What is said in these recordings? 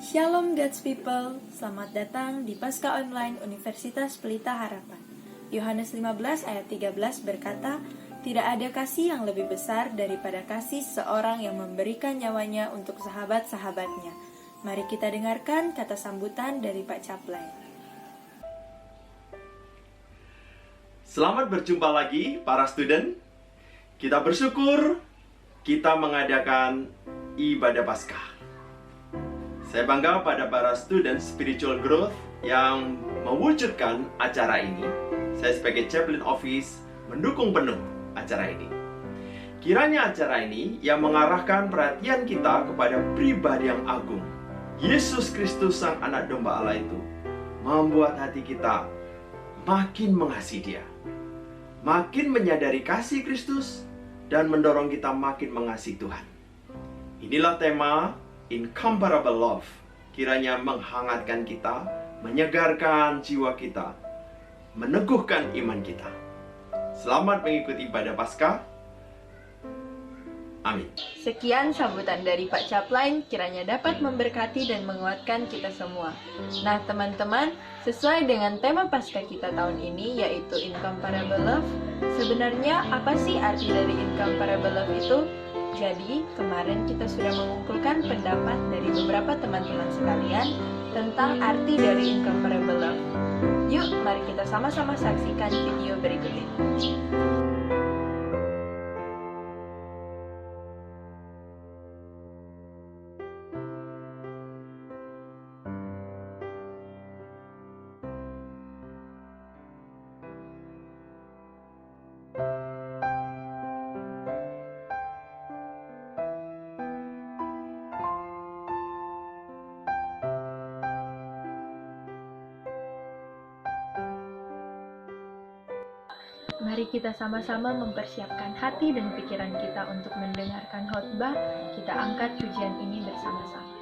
Shalom God's People, selamat datang di Pasca Online Universitas Pelita Harapan. Yohanes 15 ayat 13 berkata, "Tidak ada kasih yang lebih besar daripada kasih seorang yang memberikan nyawanya untuk sahabat-sahabatnya." Mari kita dengarkan kata sambutan dari Pak Caplay. Selamat berjumpa lagi para student. Kita bersyukur kita mengadakan ibadah Paskah. Saya bangga pada para student spiritual growth yang mewujudkan acara ini. Saya sebagai chaplain office mendukung penuh acara ini. Kiranya acara ini yang mengarahkan perhatian kita kepada pribadi yang agung, Yesus Kristus Sang Anak Domba Allah itu, membuat hati kita makin mengasihi Dia, makin menyadari kasih Kristus, dan mendorong kita makin mengasihi Tuhan. Inilah tema Incomparable Love. Kiranya menghangatkan kita, menyegarkan jiwa kita, meneguhkan iman kita. Selamat mengikuti ibadah Paskah. Amin. Sekian sambutan dari Pak Caplay, kiranya dapat memberkati dan menguatkan kita semua. Nah teman-teman, sesuai dengan tema Paskah kita tahun ini, yaitu Incomparable Love, sebenarnya apa sih arti dari Incomparable Love itu? Jadi, kemarin kita sudah mengumpulkan pendapat dari beberapa teman-teman sekalian tentang arti dari Incomparable Love. Yuk, mari kita sama-sama saksikan video berikut ini. Mari kita sama-sama mempersiapkan hati dan pikiran kita untuk mendengarkan khotbah. Kita angkat pujian ini bersama-sama.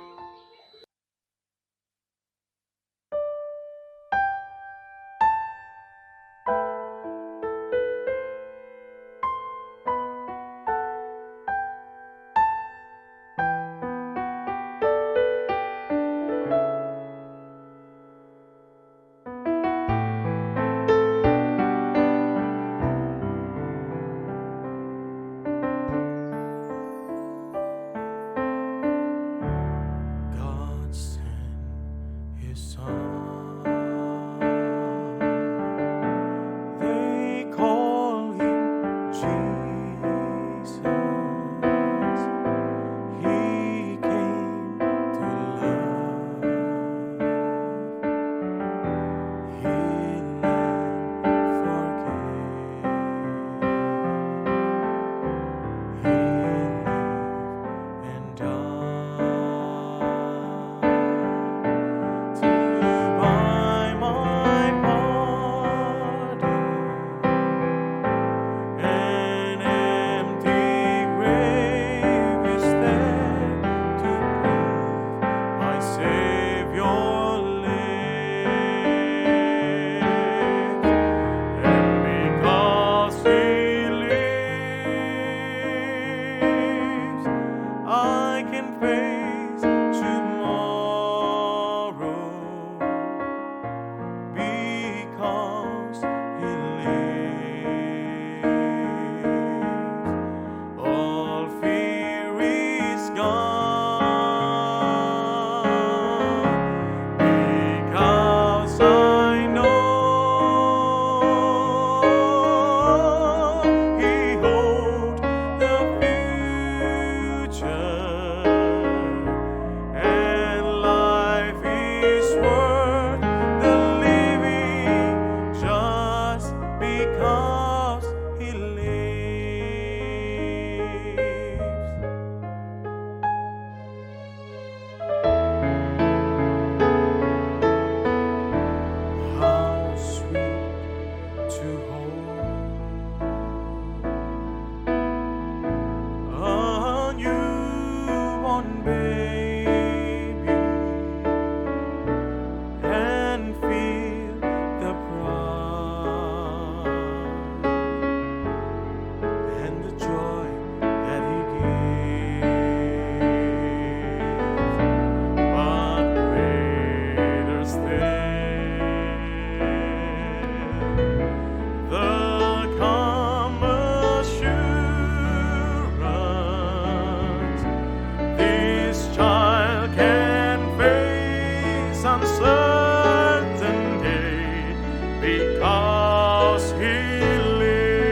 because He lives,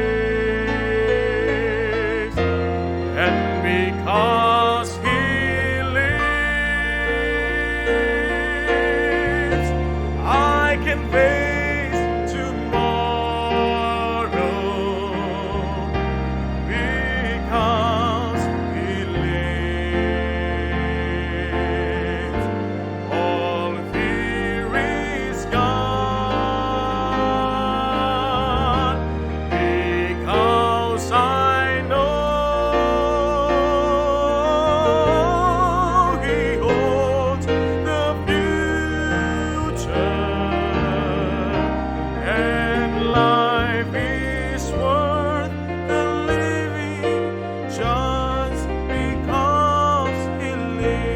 and because He lives, I can face tomorrow, because He lives. All fear is gone, because I know He holds the future, and life is worth the living just because He lives.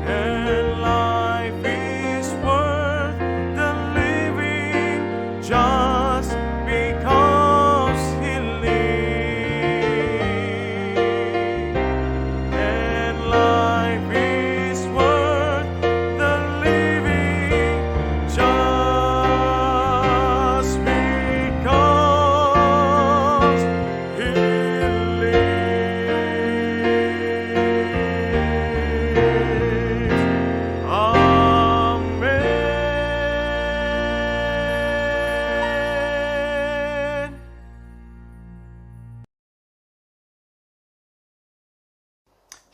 And life is worth the living just because He lives. And life is worth the living just because He lives. Amen.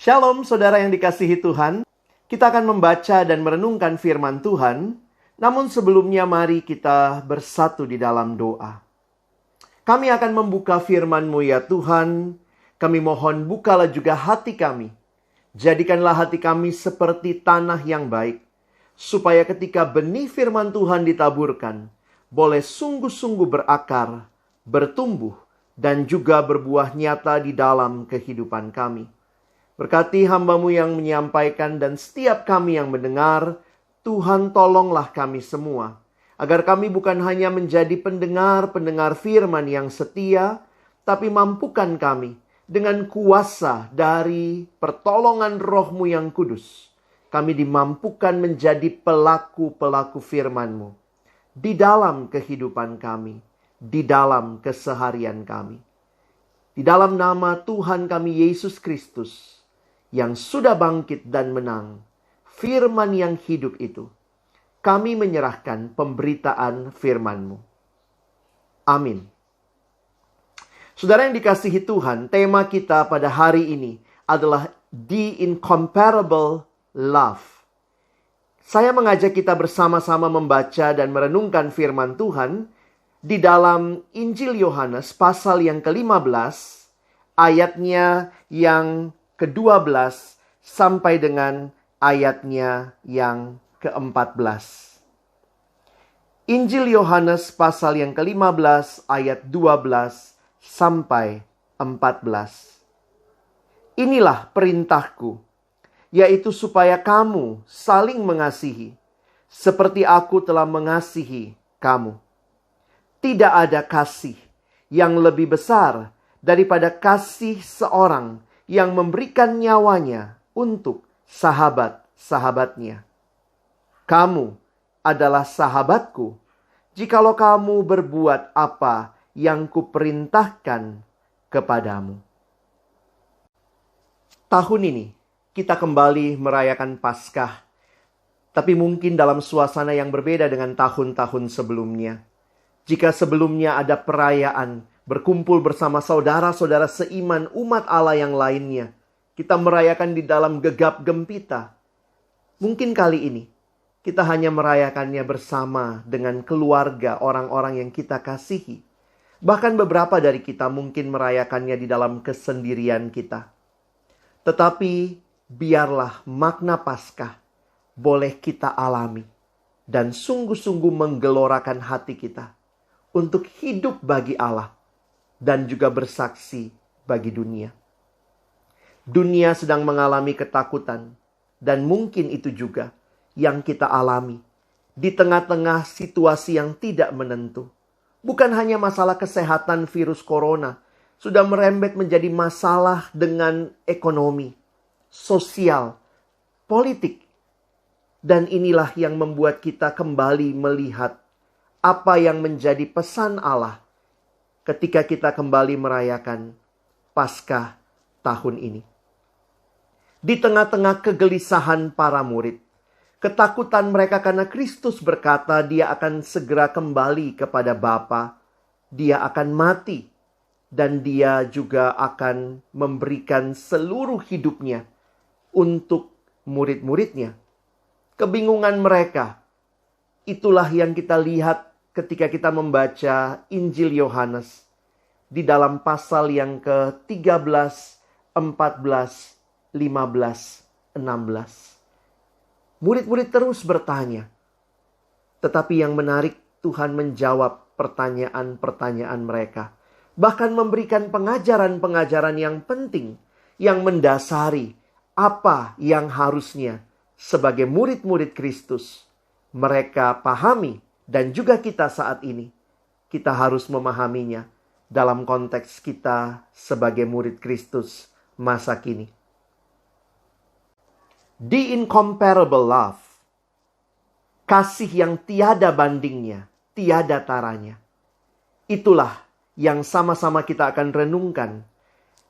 Shalom saudara yang dikasihi Tuhan. Kita akan membaca dan merenungkan firman Tuhan. Namun sebelumnya mari kita bersatu di dalam doa. Kami akan membuka firman-Mu ya Tuhan. Kami mohon bukalah juga hati kami. Jadikanlah hati kami seperti tanah yang baik. Supaya ketika benih firman Tuhan ditaburkan, boleh sungguh-sungguh berakar, bertumbuh, dan juga berbuah nyata di dalam kehidupan kami. Berkati hamba-Mu yang menyampaikan dan setiap kami yang mendengar, Tuhan tolonglah kami semua. Agar kami bukan hanya menjadi pendengar-pendengar firman yang setia, tapi mampukan kami dengan kuasa dari pertolongan Roh-Mu yang kudus. Kami dimampukan menjadi pelaku-pelaku firman-Mu di dalam kehidupan kami, di dalam keseharian kami. Di dalam nama Tuhan kami Yesus Kristus, yang sudah bangkit dan menang, firman yang hidup itu, kami menyerahkan pemberitaan firman-Mu. Amin. Saudara yang dikasihi Tuhan, tema kita pada hari ini adalah The Incomparable Love. Saya mengajak kita bersama-sama membaca dan merenungkan firman Tuhan di dalam Injil Yohanes pasal yang ke-15, ayatnya yang ke-12 sampai dengan ayatnya yang ke-14. Injil Yohanes pasal yang ke-15 ayat 12 sampai 14. Inilah perintahku, yaitu supaya kamu saling mengasihi, seperti aku telah mengasihi kamu. Tidak ada kasih yang lebih besar daripada kasih seorang yang memberikan nyawanya untuk sahabat-sahabatnya. Kamu adalah sahabatku, jikalau kamu berbuat apa yang kuperintahkan kepadamu. Tahun ini kita kembali merayakan Paskah, tapi mungkin dalam suasana yang berbeda dengan tahun-tahun sebelumnya. Jika sebelumnya ada perayaan berkumpul bersama saudara-saudara seiman umat Allah yang lainnya, kita merayakan di dalam gegap gempita. Mungkin kali ini kita hanya merayakannya bersama dengan keluarga orang-orang yang kita kasihi. Bahkan beberapa dari kita mungkin merayakannya di dalam kesendirian kita. Tetapi biarlah makna Paskah boleh kita alami dan sungguh-sungguh menggelorakan hati kita untuk hidup bagi Allah dan juga bersaksi bagi dunia. Dunia sedang mengalami ketakutan, dan mungkin itu juga yang kita alami di tengah-tengah situasi yang tidak menentu. Bukan hanya masalah kesehatan virus corona, sudah merembet menjadi masalah dengan ekonomi, sosial, politik, Dan inilah yang membuat kita kembali melihat apa yang menjadi pesan Allah ketika kita kembali merayakan Paskah tahun ini. Di tengah-tengah kegelisahan para murid, ketakutan mereka karena Kristus berkata dia akan segera kembali kepada Bapa, dia akan mati, dan dia juga akan memberikan seluruh hidupnya untuk murid-muridnya. Kebingungan mereka, itulah yang kita lihat ketika kita membaca Injil Yohanes di dalam pasal yang ke-13, 14, 15, 16. Murid-murid terus bertanya. Tetapi yang menarik, Tuhan menjawab pertanyaan-pertanyaan mereka. Bahkan memberikan pengajaran-pengajaran yang penting, yang mendasari apa yang harusnya sebagai murid-murid Kristus mereka pahami, dan juga kita saat ini. Kita harus memahaminya dalam konteks kita sebagai murid Kristus masa kini. The incomparable love. Kasih yang tiada bandingnya, tiada taranya. Itulah yang sama-sama kita akan renungkan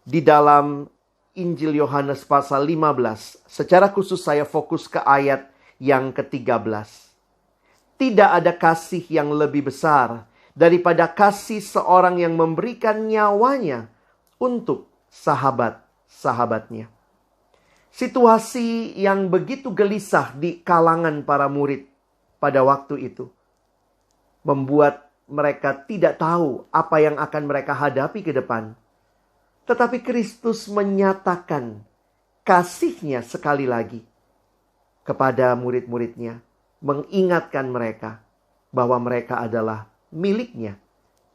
di dalam Injil Yohanes pasal 15. Secara khusus saya fokus ke ayat yang ke-13. Tidak ada kasih yang lebih besar daripada kasih seorang yang memberikan nyawanya untuk sahabat-sahabatnya. Situasi yang begitu gelisah di kalangan para murid pada waktu itu membuat mereka tidak tahu apa yang akan mereka hadapi ke depan. Tetapi Kristus menyatakan kasih-Nya sekali lagi kepada murid-muridnya, mengingatkan mereka bahwa mereka adalah milik-Nya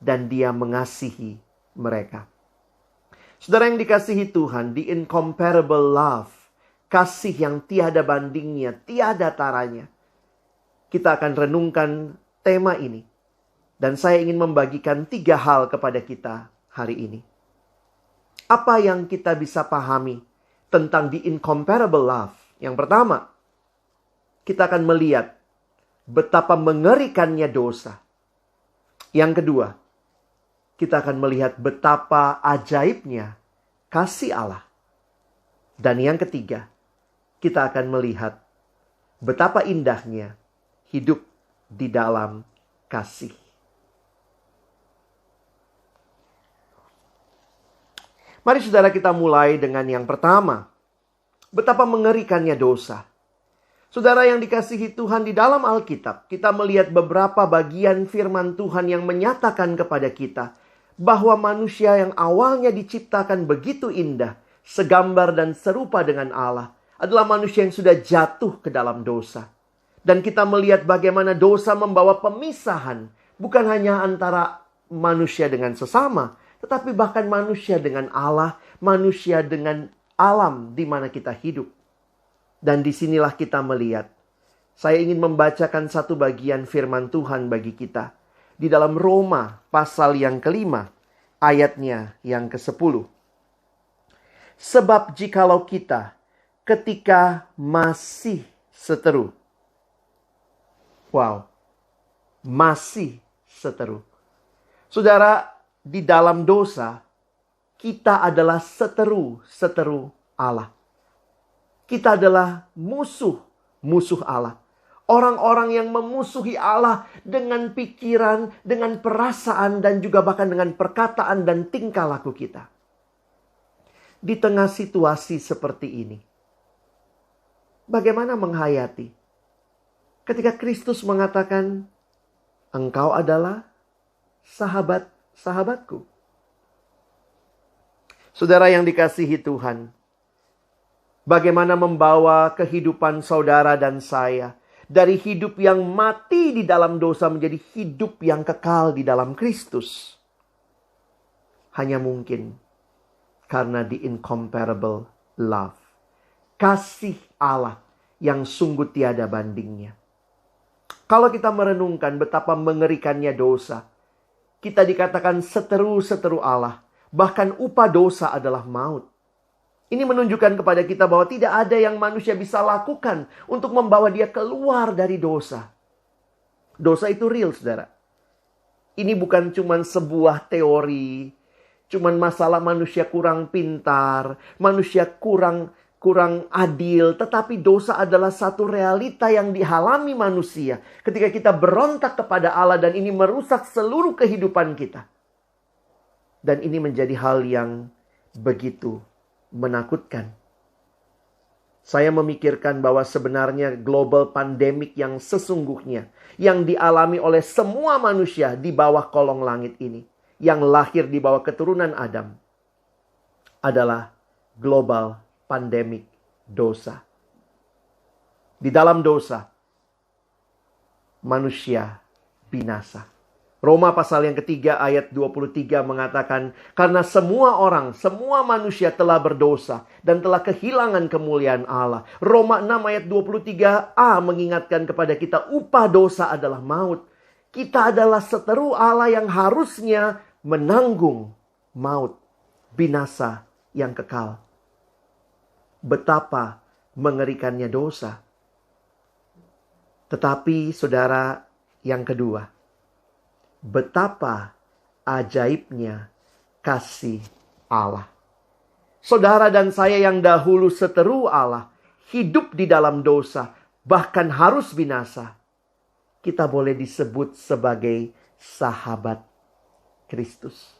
dan Dia mengasihi mereka. Saudara yang dikasihi Tuhan, the incomparable love, kasih yang tiada bandingnya, tiada taranya. Kita akan renungkan tema ini. Dan saya ingin membagikan 3 hal kepada kita hari ini. Apa yang kita bisa pahami tentang the incomparable love? Yang pertama, kita akan melihat betapa mengerikannya dosa. Yang kedua, kita akan melihat betapa ajaibnya kasih Allah. Dan yang ketiga, kita akan melihat betapa indahnya hidup di dalam kasih. Mari saudara kita mulai dengan yang pertama. Betapa mengerikannya dosa. Saudara yang dikasihi Tuhan, di dalam Alkitab kita melihat beberapa bagian firman Tuhan yang menyatakan kepada kita bahwa manusia yang awalnya diciptakan begitu indah, segambar dan serupa dengan Allah, adalah manusia yang sudah jatuh ke dalam dosa. Dan kita melihat bagaimana dosa membawa pemisahan, bukan hanya antara manusia dengan sesama, tetapi bahkan manusia dengan Allah, manusia dengan alam di mana kita hidup. Dan disinilah kita melihat. Saya ingin membacakan satu bagian firman Tuhan bagi kita. Di dalam Roma pasal yang ke-5, ayatnya yang ke-10. Sebab jikalau kita ketika masih seteru. Wow, masih seteru. Saudara, di dalam dosa, kita adalah seteru Allah. Kita adalah musuh Allah. Orang-orang yang memusuhi Allah dengan pikiran, dengan perasaan, dan juga bahkan dengan perkataan dan tingkah laku kita. Di tengah situasi seperti ini, bagaimana menghayati ketika Kristus mengatakan, engkau adalah sahabatku. Saudara yang dikasihi Tuhan, bagaimana membawa kehidupan saudara dan saya dari hidup yang mati di dalam dosa menjadi hidup yang kekal di dalam Kristus. Hanya mungkin karena the incomparable love. Kasih Allah yang sungguh tiada bandingnya. Kalau kita merenungkan betapa mengerikannya dosa, kita dikatakan seteru Allah. Bahkan upah dosa adalah maut. Ini menunjukkan kepada kita bahwa tidak ada yang manusia bisa lakukan untuk membawa dia keluar dari dosa. Dosa itu real, saudara. Ini bukan cuma sebuah teori, cuman masalah manusia kurang pintar, manusia kurang adil, tetapi dosa adalah satu realita yang dialami manusia ketika kita berontak kepada Allah dan ini merusak seluruh kehidupan kita. Dan ini menjadi hal yang begitu menakutkan. Saya memikirkan bahwa sebenarnya global pandemic yang sesungguhnya, yang dialami oleh semua manusia di bawah kolong langit ini, yang lahir di bawah keturunan Adam, adalah global pandemic dosa. Di dalam dosa, manusia binasa. Roma pasal yang ketiga ayat 23 mengatakan, karena semua orang, semua manusia telah berdosa dan telah kehilangan kemuliaan Allah. Roma 6 ayat 23a mengingatkan kepada kita, upah dosa adalah maut. Kita adalah seteru Allah yang harusnya menanggung maut, binasa yang kekal. Betapa mengerikannya dosa. Tetapi saudara, yang kedua, betapa ajaibnya kasih Allah. Saudara dan saya yang dahulu seteru Allah, hidup di dalam dosa, bahkan harus binasa. Kita boleh disebut sebagai sahabat Kristus.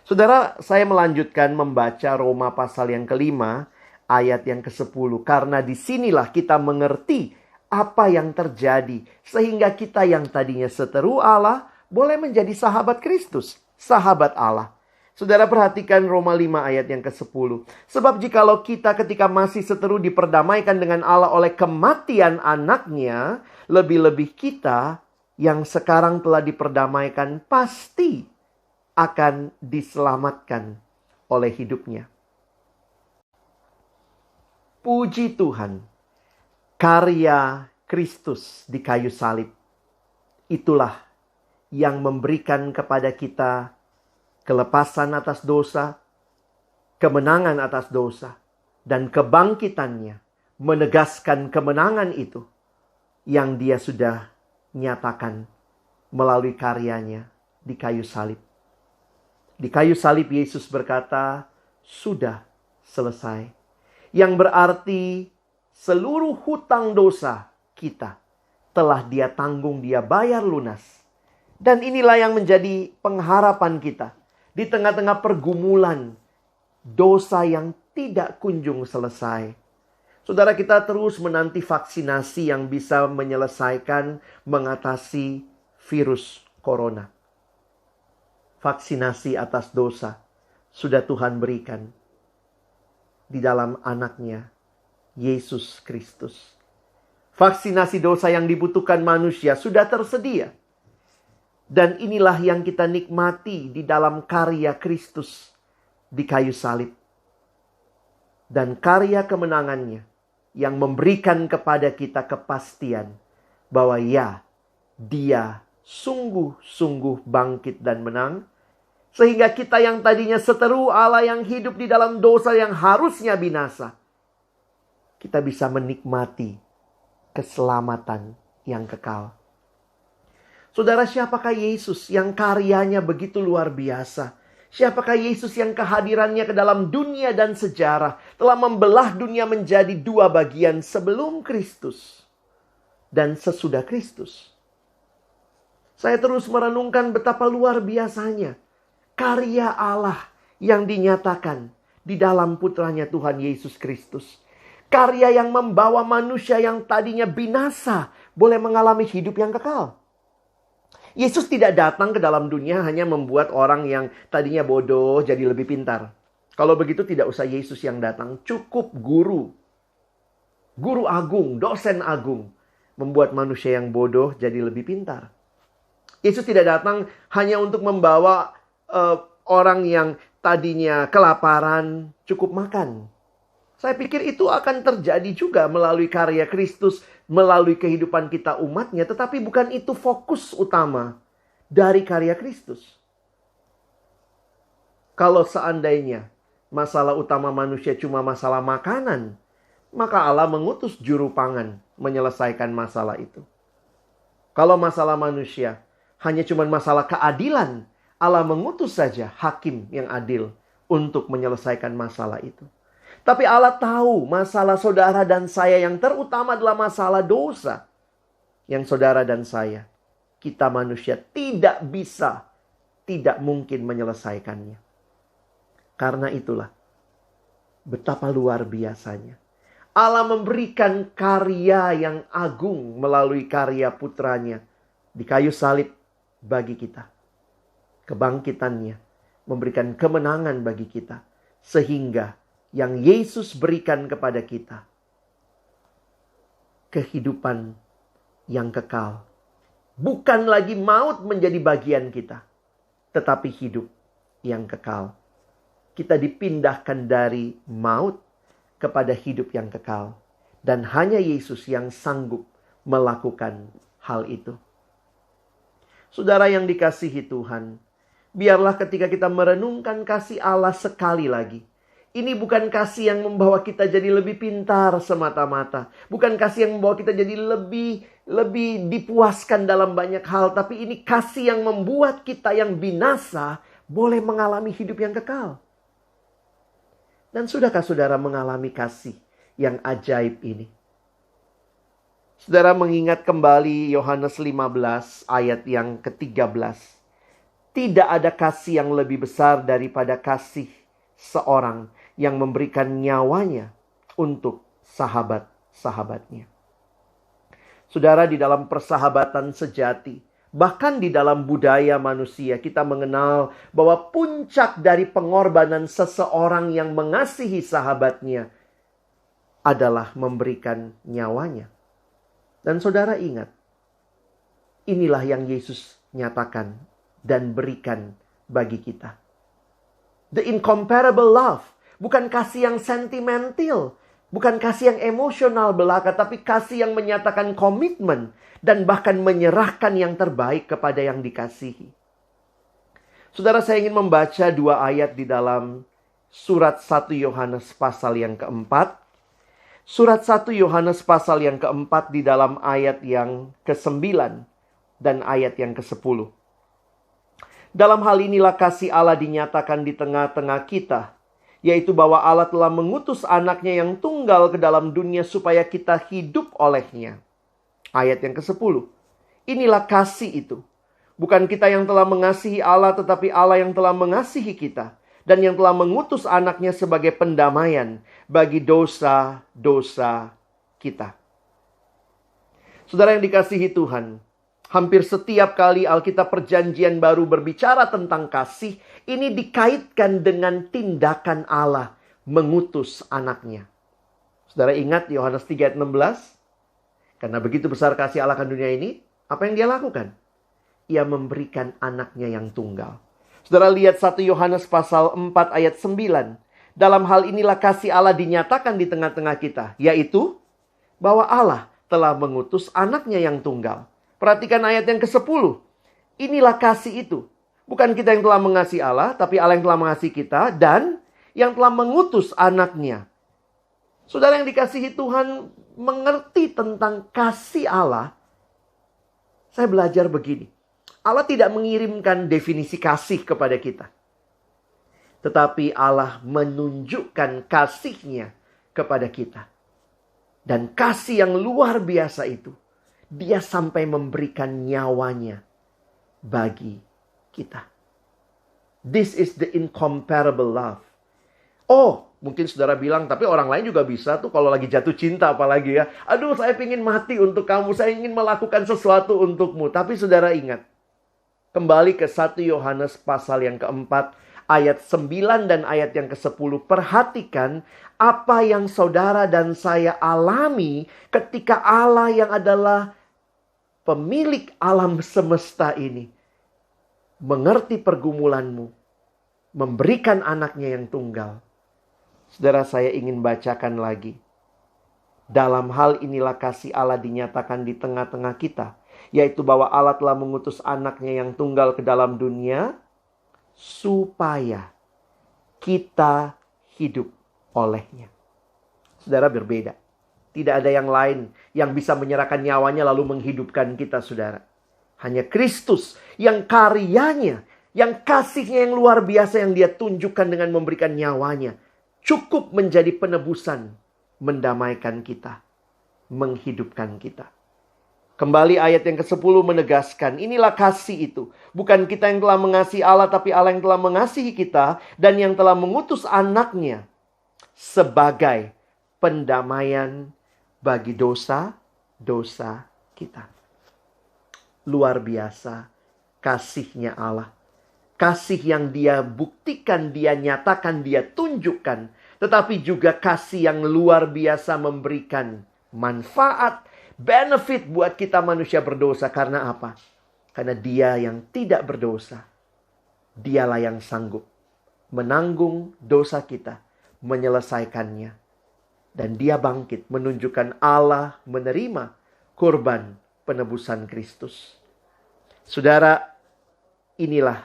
Saudara, saya melanjutkan membaca Roma pasal yang kelima, ayat yang ke-10. Karena disinilah kita mengerti apa yang terjadi, sehingga kita yang tadinya seteru Allah boleh menjadi sahabat Kristus, sahabat Allah. Saudara perhatikan Roma 5 ayat yang ke-10. Sebab jikalau kita ketika masih seteru diperdamaikan dengan Allah oleh kematian anaknya, lebih-lebih kita yang sekarang telah diperdamaikan pasti akan diselamatkan oleh hidupnya. Puji Tuhan. Karya Kristus di kayu salib, itulah yang memberikan kepada kita kelepasan atas dosa, kemenangan atas dosa, dan kebangkitannya menegaskan kemenangan itu yang dia sudah nyatakan melalui karyanya di kayu salib. Di kayu salib Yesus berkata, sudah selesai. Yang berarti seluruh hutang dosa kita telah dia tanggung, dia bayar lunas. Dan inilah yang menjadi pengharapan kita di tengah-tengah pergumulan dosa yang tidak kunjung selesai. Saudara, kita terus menanti vaksinasi yang bisa menyelesaikan, mengatasi virus corona. Vaksinasi atas dosa sudah Tuhan berikan di dalam anaknya Yesus Kristus. Vaksinasi dosa yang dibutuhkan manusia sudah tersedia. Dan inilah yang kita nikmati di dalam karya Kristus di kayu salib. Dan karya kemenangannya yang memberikan kepada kita kepastian bahwa ya, dia sungguh-sungguh bangkit dan menang. Sehingga kita yang tadinya seteru Allah yang hidup di dalam dosa yang harusnya binasa, kita bisa menikmati keselamatan yang kekal. Saudara, siapakah Yesus yang karyanya begitu luar biasa? Siapakah Yesus yang kehadirannya ke dalam dunia dan sejarah telah membelah dunia menjadi dua bagian sebelum Kristus dan sesudah Kristus? Saya terus merenungkan betapa luar biasanya karya Allah yang dinyatakan di dalam putranya Tuhan Yesus Kristus. Karya yang membawa manusia yang tadinya binasa boleh mengalami hidup yang kekal. Yesus tidak datang ke dalam dunia hanya membuat orang yang tadinya bodoh jadi lebih pintar. Kalau begitu tidak usah Yesus yang datang. Cukup guru agung, dosen agung, membuat manusia yang bodoh jadi lebih pintar. Yesus tidak datang hanya untuk membawa orang yang tadinya kelaparan cukup makan. Saya pikir itu akan terjadi juga melalui karya Kristus, melalui kehidupan kita umatnya. Tetapi bukan itu fokus utama dari karya Kristus. Kalau seandainya masalah utama manusia cuma masalah makanan, maka Allah mengutus juru pangan menyelesaikan masalah itu. Kalau masalah manusia hanya cuma masalah keadilan, Allah mengutus saja hakim yang adil untuk menyelesaikan masalah itu. Tapi Allah tahu masalah saudara dan saya yang terutama adalah masalah dosa. Yang saudara dan saya, kita manusia tidak bisa, tidak mungkin menyelesaikannya. Karena itulah betapa luar biasanya Allah memberikan karya yang agung melalui karya putranya di kayu salib bagi kita. Kebangkitannya memberikan kemenangan bagi kita. Sehingga yang Yesus berikan kepada kita, kehidupan yang kekal. Bukan lagi maut menjadi bagian kita, tetapi hidup yang kekal. Kita dipindahkan dari maut kepada hidup yang kekal. Dan hanya Yesus yang sanggup melakukan hal itu. Saudara yang dikasihi Tuhan, biarlah ketika kita merenungkan kasih Allah sekali lagi, ini bukan kasih yang membawa kita jadi lebih pintar semata-mata. Bukan kasih yang membawa kita jadi lebih dipuaskan dalam banyak hal. Tapi ini kasih yang membuat kita yang binasa boleh mengalami hidup yang kekal. Dan sudahkah saudara mengalami kasih yang ajaib ini? Saudara mengingat kembali Yohanes 15 ayat yang ke-13. Tidak ada kasih yang lebih besar daripada kasih seorang yang memberikan nyawanya untuk sahabat-sahabatnya. Saudara, di dalam persahabatan sejati, bahkan di dalam budaya manusia, kita mengenal bahwa puncak dari pengorbanan seseorang yang mengasihi sahabatnya adalah memberikan nyawanya. Dan saudara ingat, inilah yang Yesus nyatakan dan berikan bagi kita. The incomparable love. Bukan kasih yang sentimental. Bukan kasih yang emosional belaka. Tapi kasih yang menyatakan komitmen. Dan bahkan menyerahkan yang terbaik kepada yang dikasihi. Saudara, saya ingin membaca 2 ayat di dalam surat 1 Yohanes pasal yang keempat. Surat 1 Yohanes pasal yang keempat di dalam ayat yang ke-9 dan ayat yang ke-10. Dalam hal inilah kasih Allah dinyatakan di tengah-tengah kita, yaitu bahwa Allah telah mengutus anaknya yang tunggal ke dalam dunia supaya kita hidup olehnya. Ayat yang ke-10. Inilah kasih itu. Bukan kita yang telah mengasihi Allah, tetapi Allah yang telah mengasihi kita. Dan yang telah mengutus anaknya sebagai pendamaian bagi dosa-dosa kita. Saudara yang dikasihi Tuhan, hampir setiap kali Alkitab Perjanjian Baru berbicara tentang kasih, ini dikaitkan dengan tindakan Allah mengutus anaknya. Saudara ingat Yohanes 3 ayat 16? Karena begitu besar kasih Allah akan dunia ini, apa yang dia lakukan? Ia memberikan anaknya yang tunggal. Saudara lihat 1 Yohanes pasal 4 ayat 9. Dalam hal inilah kasih Allah dinyatakan di tengah-tengah kita, yaitu bahwa Allah telah mengutus anaknya yang tunggal. Perhatikan ayat yang ke-10. Inilah kasih itu. Bukan kita yang telah mengasihi Allah, tapi Allah yang telah mengasihi kita dan yang telah mengutus anaknya. Saudara yang dikasihi Tuhan, mengerti tentang kasih Allah. Saya belajar begini. Allah tidak mengirimkan definisi kasih kepada kita. Tetapi Allah menunjukkan kasihnya kepada kita. Dan kasih yang luar biasa itu, dia sampai memberikan nyawanya bagi kita. This is the incomparable love. Oh, mungkin saudara bilang, tapi orang lain juga bisa tuh kalau lagi jatuh cinta apalagi ya. Aduh, saya ingin mati untuk kamu, saya ingin melakukan sesuatu untukmu. Tapi saudara ingat, kembali ke 1 Yohanes pasal yang keempat, ayat 9 dan ayat yang ke-10. Perhatikan apa yang saudara dan saya alami ketika Allah yang adalah pemilik alam semesta ini mengerti pergumulanmu, memberikan anaknya yang tunggal. Saudara, saya ingin bacakan lagi. Dalam hal inilah kasih Allah dinyatakan di tengah-tengah kita, yaitu bahwa Allah telah mengutus anaknya yang tunggal ke dalam dunia supaya kita hidup olehnya. Saudara, berbeda. Tidak ada yang lain yang bisa menyerahkan nyawanya lalu menghidupkan kita, saudara. Hanya Kristus yang karyanya, yang kasihnya yang luar biasa yang dia tunjukkan dengan memberikan nyawanya, cukup menjadi penebusan, mendamaikan kita, menghidupkan kita. Kembali ayat yang ke-10 menegaskan, inilah kasih itu. Bukan kita yang telah mengasihi Allah, tapi Allah yang telah mengasihi kita dan yang telah mengutus anaknya sebagai pendamaian bagi dosa-dosa kita. Luar biasa kasihnya Allah. Kasih yang dia buktikan, dia nyatakan, dia tunjukkan. Tetapi juga kasih yang luar biasa memberikan manfaat, benefit buat kita manusia berdosa. Karena apa? Karena dia yang tidak berdosa. Dialah yang sanggup menanggung dosa kita, menyelesaikannya. Dan dia bangkit menunjukkan Allah menerima kurban penebusan Kristus. Saudara, inilah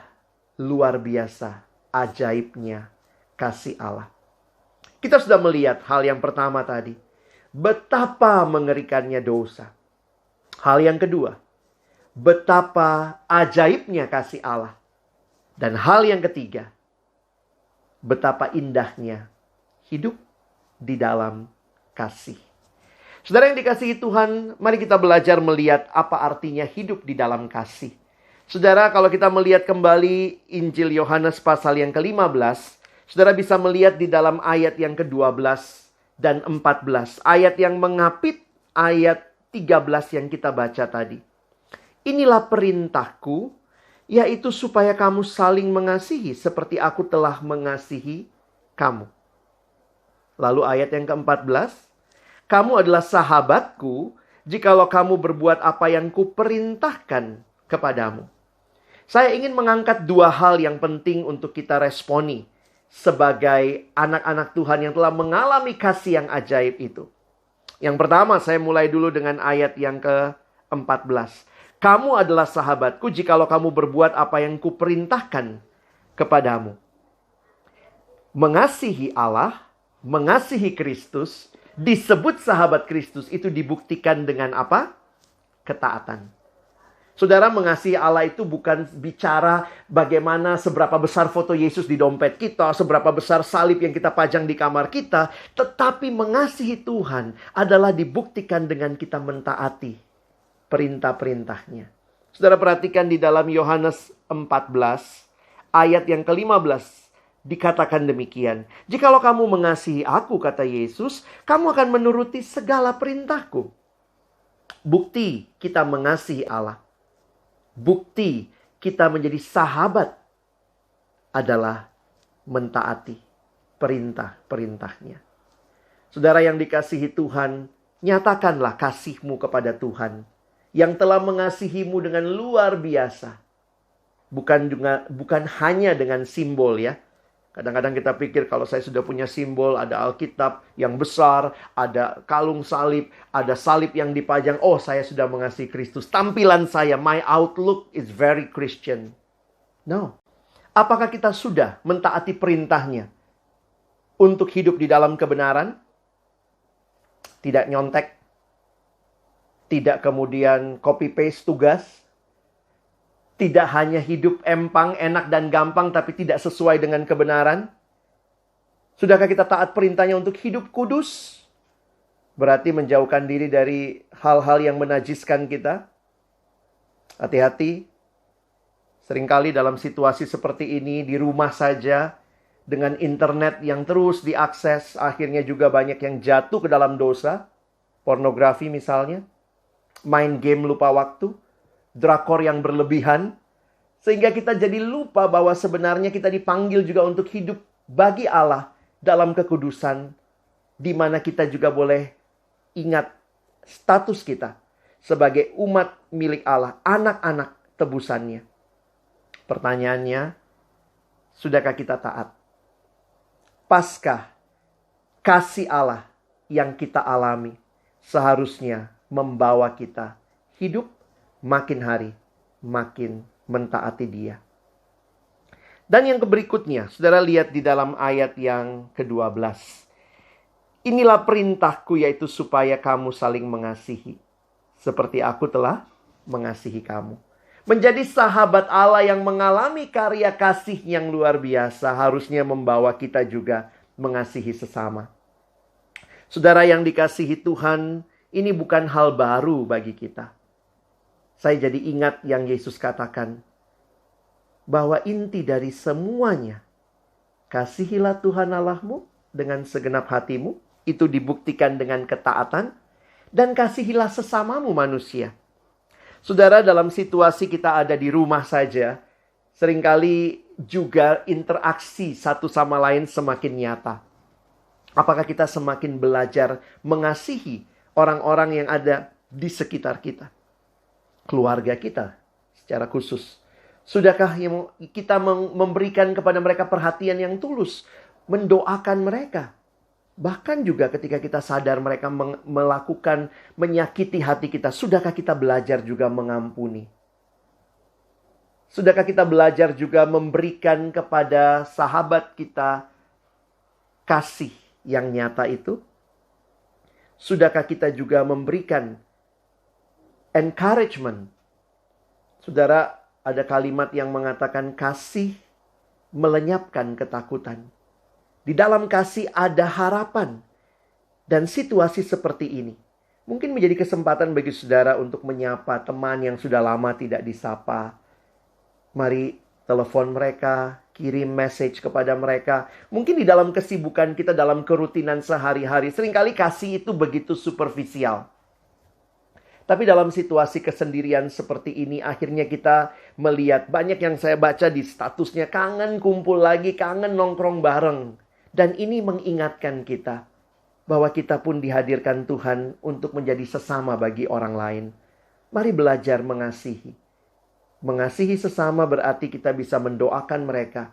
luar biasa ajaibnya kasih Allah. Kita sudah melihat hal yang pertama tadi. Betapa mengerikannya dosa. Hal yang kedua, betapa ajaibnya kasih Allah. Dan hal yang ketiga, betapa indahnya hidup di dalam kasih. Saudara yang dikasihi Tuhan, mari kita belajar melihat apa artinya hidup di dalam kasih. Saudara, kalau kita melihat kembali Injil Yohanes pasal yang ke-15, saudara bisa melihat di dalam ayat yang ke-12 dan 14. Ayat yang mengapit ayat 13 yang kita baca tadi. Inilah perintahku, yaitu supaya kamu saling mengasihi seperti aku telah mengasihi kamu. Lalu ayat yang ke-14, kamu adalah sahabatku jikalau kamu berbuat apa yang kuperintahkan kepadamu. Saya ingin mengangkat dua hal yang penting untuk kita responi sebagai anak-anak Tuhan yang telah mengalami kasih yang ajaib itu. Yang pertama, saya mulai dulu dengan ayat yang ke-14. Kamu adalah sahabatku jikalau kamu berbuat apa yang kuperintahkan kepadamu. Mengasihi Allah, mengasihi Kristus, disebut sahabat Kristus, itu dibuktikan dengan apa? Ketaatan. Saudara, mengasihi Allah itu bukan bicara bagaimana seberapa besar foto Yesus di dompet kita, seberapa besar salib yang kita pajang di kamar kita. Tetapi mengasihi Tuhan adalah dibuktikan dengan kita mentaati perintah-perintahnya. Saudara, perhatikan di dalam Yohanes 14, ayat yang ke-15. Dikatakan demikian. Jikalau kamu mengasihi aku, kata Yesus, kamu akan menuruti segala perintahku. Bukti kita mengasihi Allah. Bukti kita menjadi sahabat adalah mentaati perintah-perintahnya. Saudara yang dikasihi Tuhan, nyatakanlah kasihmu kepada Tuhan yang telah mengasihimu dengan luar biasa. Bukan hanya dengan simbol ya. Kadang-kadang kita pikir kalau saya sudah punya simbol, ada Alkitab yang besar, ada kalung salib, ada salib yang dipajang. Oh, saya sudah mengasihi Kristus. Tampilan saya, my outlook is very Christian. No. Apakah kita sudah mentaati perintahnya untuk hidup di dalam kebenaran? Tidak nyontek. Tidak kemudian copy-paste tugas. Tidak hanya hidup empang, enak dan gampang, tapi tidak sesuai dengan kebenaran. Sudahkah kita taat perintahnya untuk hidup kudus? Berarti menjauhkan diri dari hal-hal yang menajiskan kita. Hati-hati. Seringkali dalam situasi seperti ini, di rumah saja, dengan internet yang terus diakses, akhirnya juga banyak yang jatuh ke dalam dosa. Pornografi misalnya. Main game lupa waktu. Drakor yang berlebihan, sehingga kita jadi lupa bahwa sebenarnya kita dipanggil juga untuk hidup bagi Allah dalam kekudusan, di mana kita juga boleh ingat status kita sebagai umat milik Allah, anak-anak tebusannya. Pertanyaannya, sudahkah kita taat? Paskah kasih Allah yang kita alami seharusnya membawa kita hidup makin hari, makin mentaati Dia. Dan yang berikutnya, saudara lihat di dalam ayat yang ke-12. Inilah perintahku, yaitu supaya kamu saling mengasihi, seperti aku telah mengasihi kamu. Menjadi sahabat Allah yang mengalami karya kasih yang luar biasa harusnya membawa kita juga mengasihi sesama. Saudara yang dikasihi Tuhan, ini bukan hal baru bagi kita. Saya jadi ingat yang Yesus katakan, bahwa inti dari semuanya, kasihilah Tuhan Allahmu dengan segenap hatimu, itu dibuktikan dengan ketaatan, dan kasihilah sesamamu manusia. Saudara, dalam situasi kita ada di rumah saja, seringkali juga interaksi satu sama lain semakin nyata. Apakah kita semakin belajar mengasihi orang-orang yang ada di sekitar kita? Keluarga kita secara khusus. Sudahkah kita memberikan kepada mereka perhatian yang tulus, mendoakan mereka? Bahkan juga ketika kita sadar mereka melakukan, menyakiti hati kita, sudahkah kita belajar juga mengampuni? Sudahkah kita belajar juga memberikan kepada sahabat kita kasih yang nyata itu? Sudahkah kita juga memberikan encouragement? Saudara, ada kalimat yang mengatakan kasih melenyapkan ketakutan. Di dalam kasih ada harapan. Dan situasi seperti ini mungkin menjadi kesempatan bagi saudara untuk menyapa teman yang sudah lama tidak disapa. Mari telepon mereka, kirim message kepada mereka. Mungkin di dalam kesibukan kita, dalam kerutinan sehari-hari, seringkali kasih itu begitu superficial. Tapi dalam situasi kesendirian seperti ini, akhirnya kita melihat banyak yang saya baca di statusnya, kangen kumpul lagi, kangen nongkrong bareng. Dan ini mengingatkan kita bahwa kita pun dihadirkan Tuhan untuk menjadi sesama bagi orang lain. Mari belajar mengasihi. Mengasihi sesama berarti kita bisa mendoakan mereka,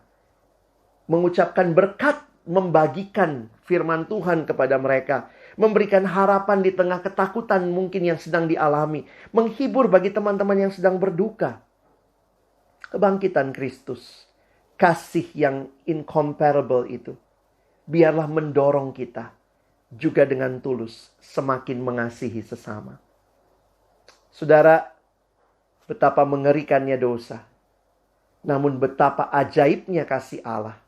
mengucapkan berkat, membagikan firman Tuhan kepada mereka, memberikan harapan di tengah ketakutan mungkin yang sedang dialami, menghibur bagi teman-teman yang sedang berduka. Kebangkitan Kristus, kasih yang incomparable itu, biarlah mendorong kita juga dengan tulus semakin mengasihi sesama. Saudara, betapa mengerikannya dosa, namun betapa ajaibnya kasih Allah.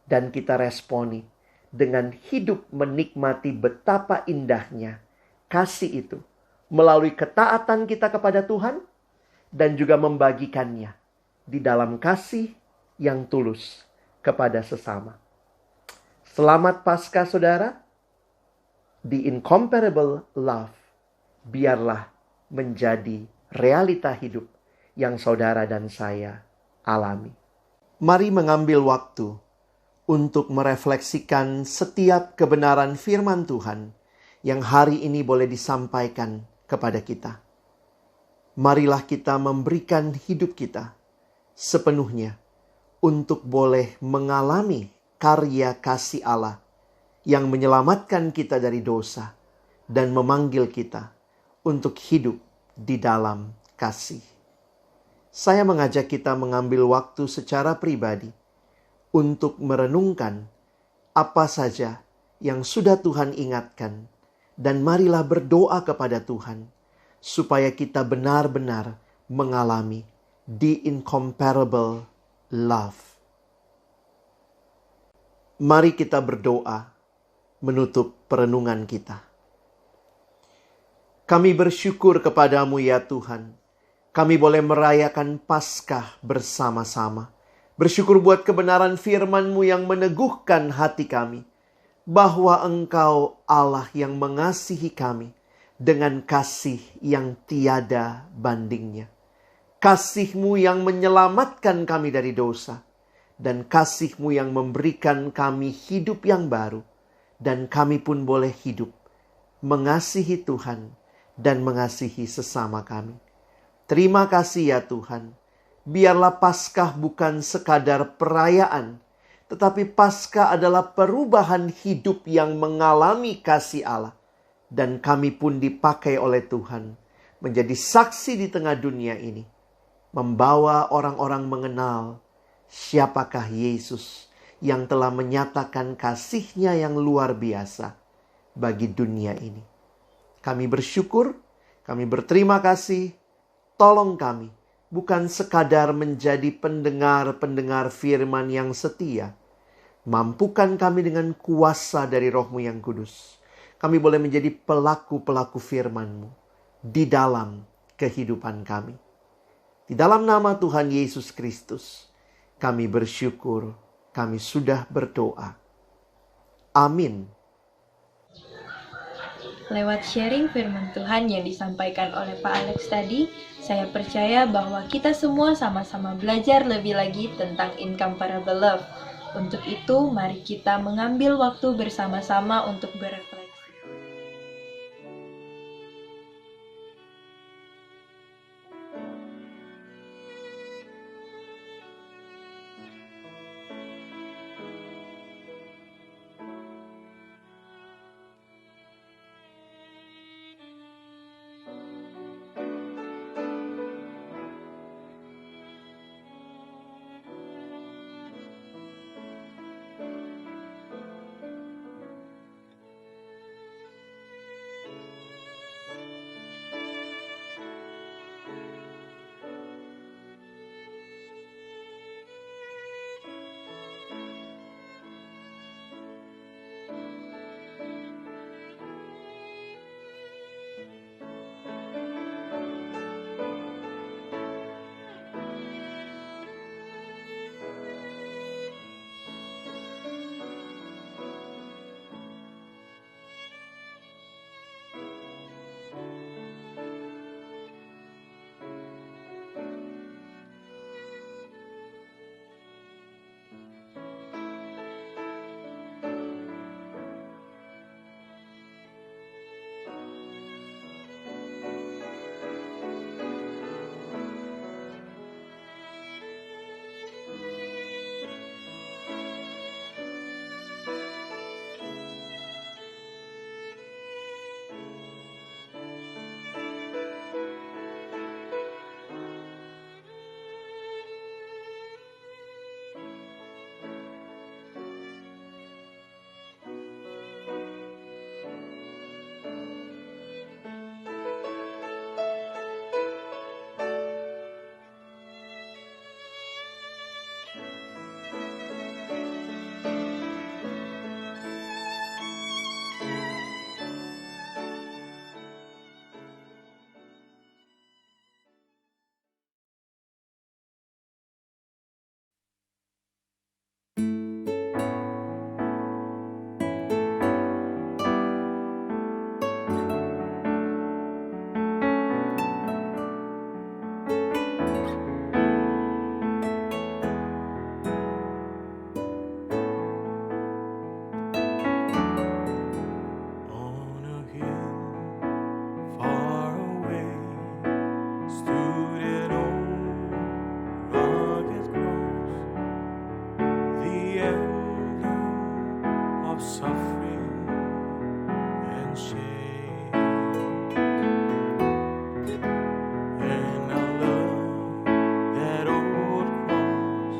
Dan kita responi dengan hidup menikmati betapa indahnya kasih itu melalui ketaatan kita kepada Tuhan dan juga membagikannya di dalam kasih yang tulus kepada sesama. Selamat Paskah saudara. The incomparable love biarlah menjadi realita hidup yang saudara dan saya alami. Mari mengambil waktu untuk merefleksikan setiap kebenaran firman Tuhan yang hari ini boleh disampaikan kepada kita. Marilah kita memberikan hidup kita sepenuhnya untuk boleh mengalami karya kasih Allah yang menyelamatkan kita dari dosa dan memanggil kita untuk hidup di dalam kasih. Saya mengajak kita mengambil waktu secara pribadi untuk merenungkan apa saja yang sudah Tuhan ingatkan. Dan marilah berdoa kepada Tuhan supaya kita benar-benar mengalami the incomparable love. Mari kita berdoa menutup perenungan kita. Kami bersyukur kepadamu ya Tuhan. Kami boleh merayakan Paskah bersama-sama. Bersyukur buat kebenaran firman-Mu yang meneguhkan hati kami. Bahwa Engkau Allah yang mengasihi kami dengan kasih yang tiada bandingnya. Kasih-Mu yang menyelamatkan kami dari dosa. Dan kasih-Mu yang memberikan kami hidup yang baru. Dan kami pun boleh hidup mengasihi Tuhan dan mengasihi sesama kami. Terima kasih ya Tuhan. Biarlah Paskah bukan sekadar perayaan, tetapi Paskah adalah perubahan hidup yang mengalami kasih Allah. Dan kami pun dipakai oleh Tuhan menjadi saksi di tengah dunia ini. Membawa orang-orang mengenal siapakah Yesus yang telah menyatakan kasih-Nya yang luar biasa bagi dunia ini. Kami bersyukur, kami berterima kasih. Tolong kami bukan sekadar menjadi pendengar-pendengar firman yang setia. Mampukan kami dengan kuasa dari Roh-Mu yang kudus. Kami boleh menjadi pelaku-pelaku firman-Mu di dalam kehidupan kami. Di dalam nama Tuhan Yesus Kristus, kami bersyukur, kami sudah berdoa. Amin. Lewat sharing firman Tuhan yang disampaikan oleh Pak Alex tadi, saya percaya bahwa kita semua sama-sama belajar lebih lagi tentang incomparable love. Untuk itu, mari kita mengambil waktu bersama-sama untuk berefleksi. On a hill far away stood an old rugged cross, the emblem of suffering and shame. And I love that old cross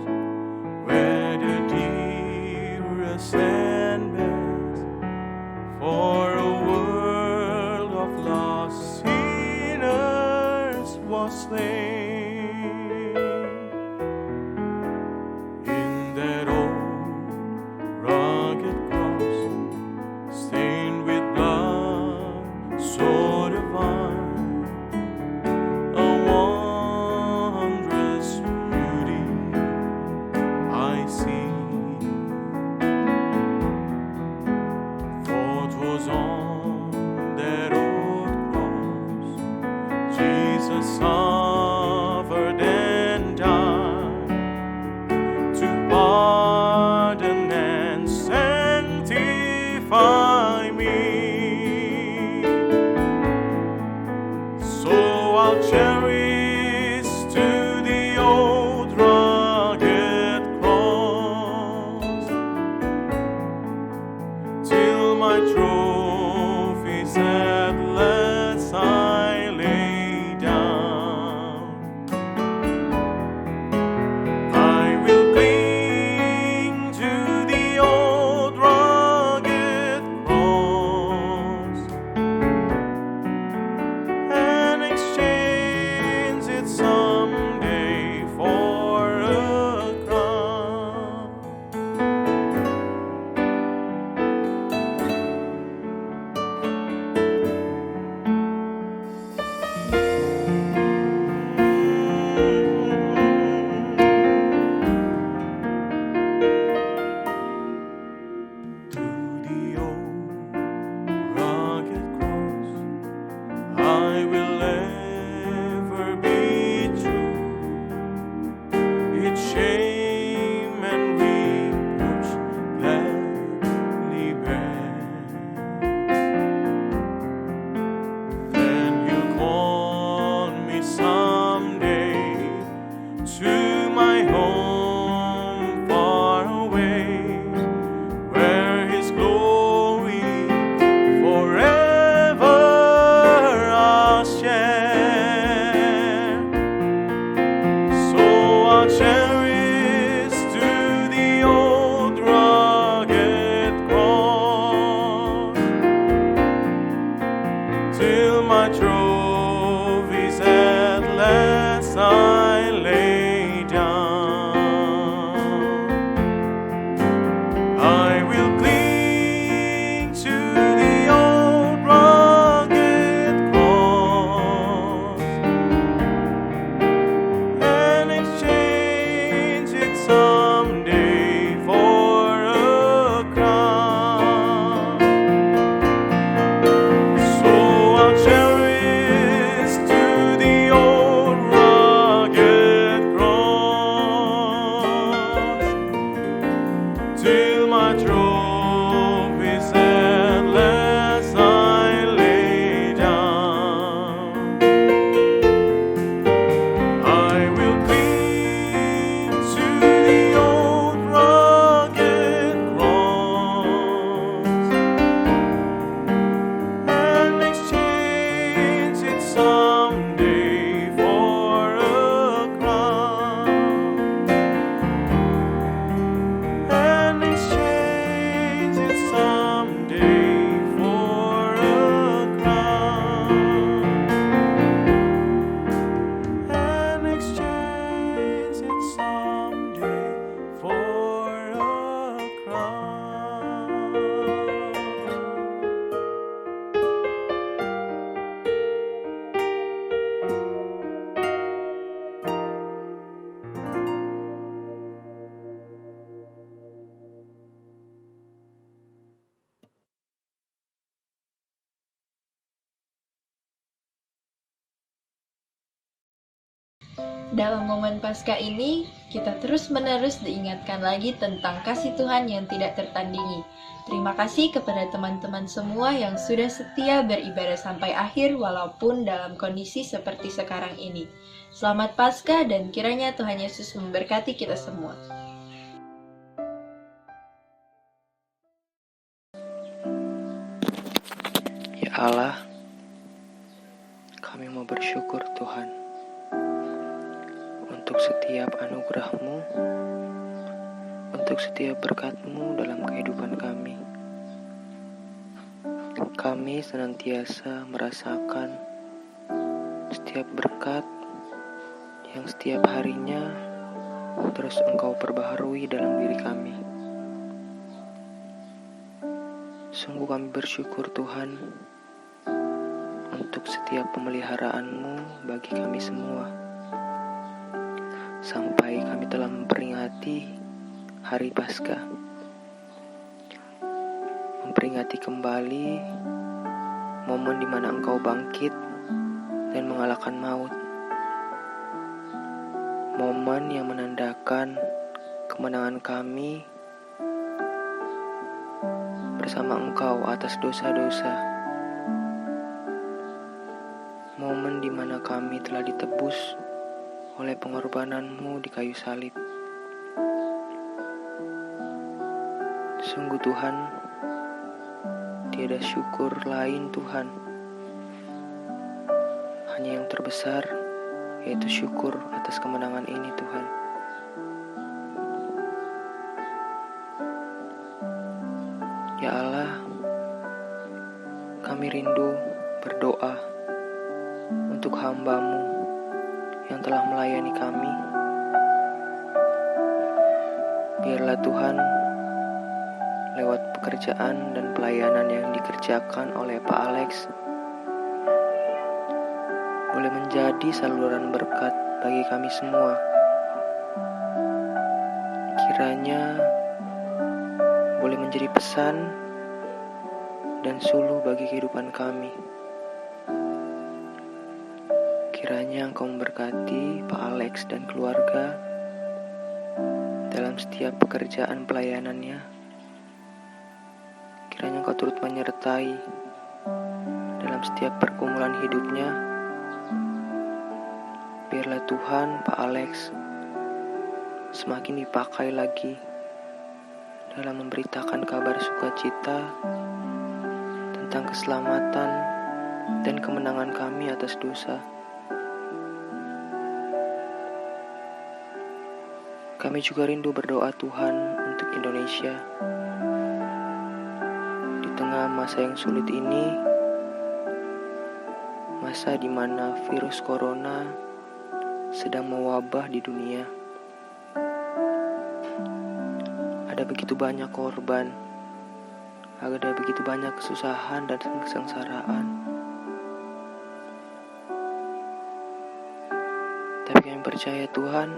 where the dearest and best for a world of lost sinners was slain. In that old rugged cross, stained with blood so divine, a wondrous beauty I see. For 'twas on that old cross Jesus, Son Dalam momen Paskah ini, kita terus-menerus diingatkan lagi tentang kasih Tuhan yang tidak tertandingi. Terima kasih kepada teman-teman semua yang sudah setia beribadah sampai akhir walaupun dalam kondisi seperti sekarang ini. Selamat Paskah dan kiranya Tuhan Yesus memberkati kita semua. Ya Allah, kami mau bersyukur Tuhan untuk setiap anugerah-Mu, untuk setiap berkat-Mu dalam kehidupan kami. Kami senantiasa merasakan setiap berkat yang setiap harinya terus Engkau perbaharui dalam diri kami. Sungguh kami bersyukur Tuhan untuk setiap pemeliharaan-Mu bagi kami semua. Sampai kami telah memperingati Hari Paskah. Memperingati kembali momen di mana Engkau bangkit dan mengalahkan maut. Momen yang menandakan kemenangan kami bersama Engkau atas dosa-dosa. Momen di mana kami telah ditebus oleh pengorbanan-Mu di kayu salib. Sungguh Tuhan, tiada syukur lain Tuhan. Hanya yang terbesar, yaitu syukur atas kemenangan ini Tuhan. Ya Allah, kami rindu berdoa untuk hamba-Mu yang telah melayani kami. Biarlah Tuhan, lewat pekerjaan dan pelayanan yang dikerjakan oleh Pak Alex, boleh menjadi saluran berkat bagi kami semua. Kiranya boleh menjadi pesan dan suluh bagi kehidupan kami. Kiranya Engkau memberkati Pak Alex dan keluarga dalam setiap pekerjaan pelayanannya. Kiranya Engkau turut menyertai dalam setiap pergumulan hidupnya. Biarlah Tuhan Pak Alex semakin dipakai lagi dalam memberitakan kabar sukacita tentang keselamatan dan kemenangan kami atas dosa. Kami juga rindu berdoa Tuhan untuk Indonesia. Di tengah masa yang sulit ini, masa di mana virus corona sedang mewabah di dunia. Ada begitu banyak korban, ada begitu banyak kesusahan dan kesengsaraan. Tapi kami percaya Tuhan,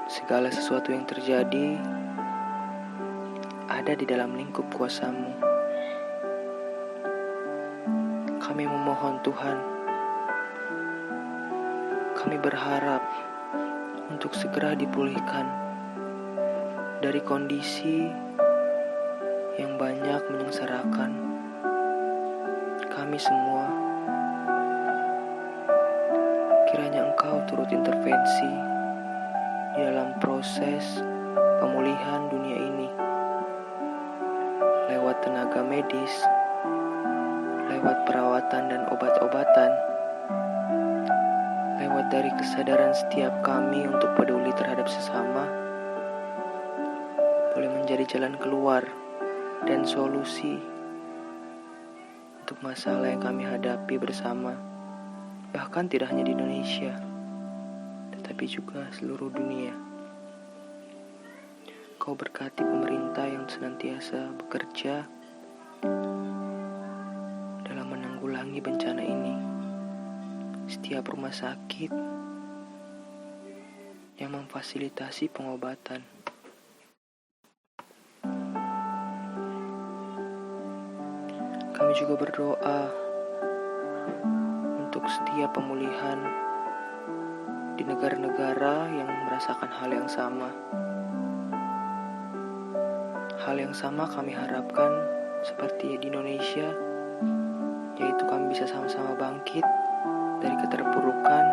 segala sesuatu yang terjadi ada di dalam lingkup kuasa-Mu. Kami memohon Tuhan, kami berharap untuk segera dipulihkan dari kondisi yang banyak menyengsarakan kami semua. Kiranya Engkau turut intervensi di dalam proses pemulihan dunia ini, lewat tenaga medis, lewat perawatan dan obat-obatan, lewat dari kesadaran setiap kami untuk peduli terhadap sesama, boleh menjadi jalan keluar dan solusi untuk masalah yang kami hadapi bersama, bahkan tidak hanya di Indonesia, tetapi juga seluruh dunia. Kau berkati pemerintah yang senantiasa bekerja dalam menanggulangi bencana ini. Setiap rumah sakit yang memfasilitasi pengobatan. Kami juga berdoa untuk setiap pemulihan di negara-negara yang merasakan hal yang sama. Hal yang sama kami harapkan seperti di Indonesia, yaitu kami bisa sama-sama bangkit dari keterpurukan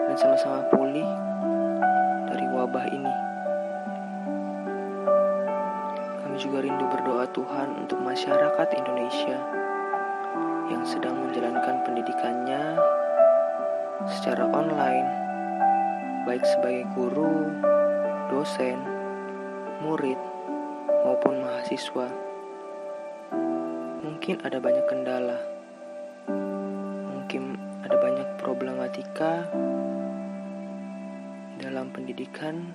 dan sama-sama pulih dari wabah ini. Kami juga rindu berdoa Tuhan untuk masyarakat Indonesia yang sedang menjalankan pendidikannya secara online, baik sebagai guru, dosen, murid, maupun mahasiswa. Mungkin ada banyak kendala, mungkin ada banyak problematika dalam pendidikan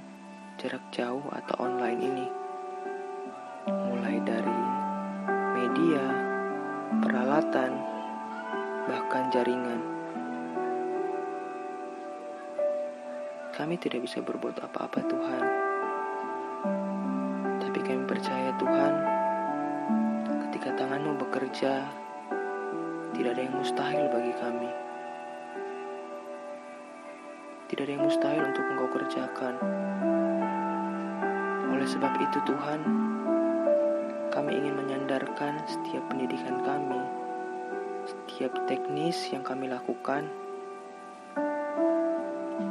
jarak jauh atau online ini. Mulai dari media, peralatan, bahkan jaringan. Kami tidak bisa berbuat apa-apa Tuhan, tapi kami percaya Tuhan, ketika tangan-Mu bekerja, tidak ada yang mustahil bagi kami. Tidak ada yang mustahil untuk Engkau kerjakan. Oleh sebab itu Tuhan, kami ingin menyandarkan setiap pendidikan kami, setiap teknis yang kami lakukan,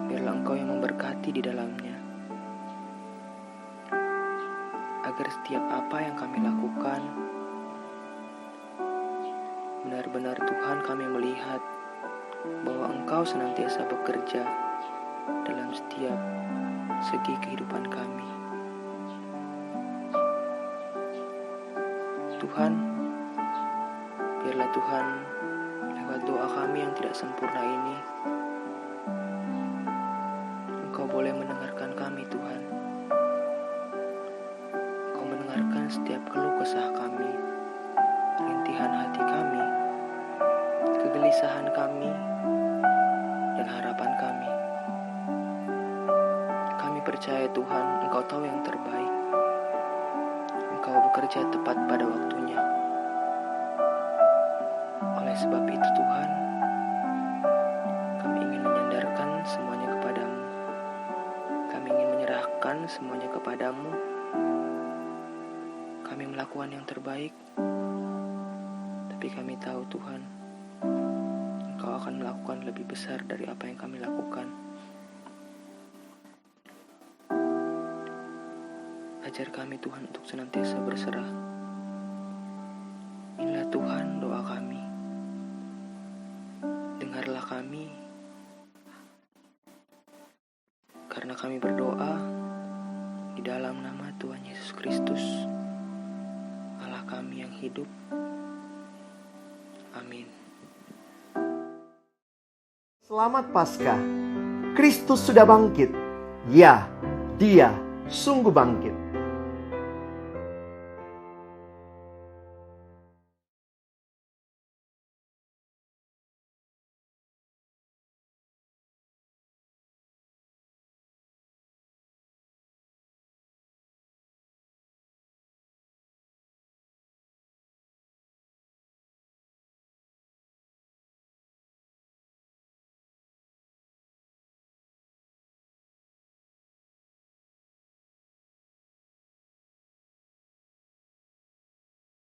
biarlah Engkau yang memberkati di dalamnya. Agar setiap apa yang kami lakukan, benar-benar Tuhan kami melihat bahwa Engkau senantiasa bekerja dalam setiap segi kehidupan kami. Tuhan, biarlah Tuhan lewat doa kami yang tidak sempurna ini, Engkau boleh mendengarkan kami Tuhan. Engkau mendengarkan setiap keluh kesah kami, rintihan hati kami, kegelisahan kami, dan harapan kami. Kami percaya Tuhan, Engkau tahu yang terbaik. Engkau bekerja tepat pada waktunya. Oleh sebab itu Tuhan, kami ingin menyandarkan semuanya kepadamu. Kami ingin menyerahkan semuanya kepadamu. Kami melakukan yang terbaik, tapi kami tahu Tuhan, Engkau akan melakukan lebih besar dari apa yang kami lakukan. Ajar kami Tuhan untuk senantiasa berserah. Inilah Tuhan doa kami. Dengarlah kami, karena kami berdoa di dalam nama Tuhan Yesus Kristus, Allah kami yang hidup. Amin. Selamat Paskah. Kristus sudah bangkit. Ya, Dia sungguh bangkit.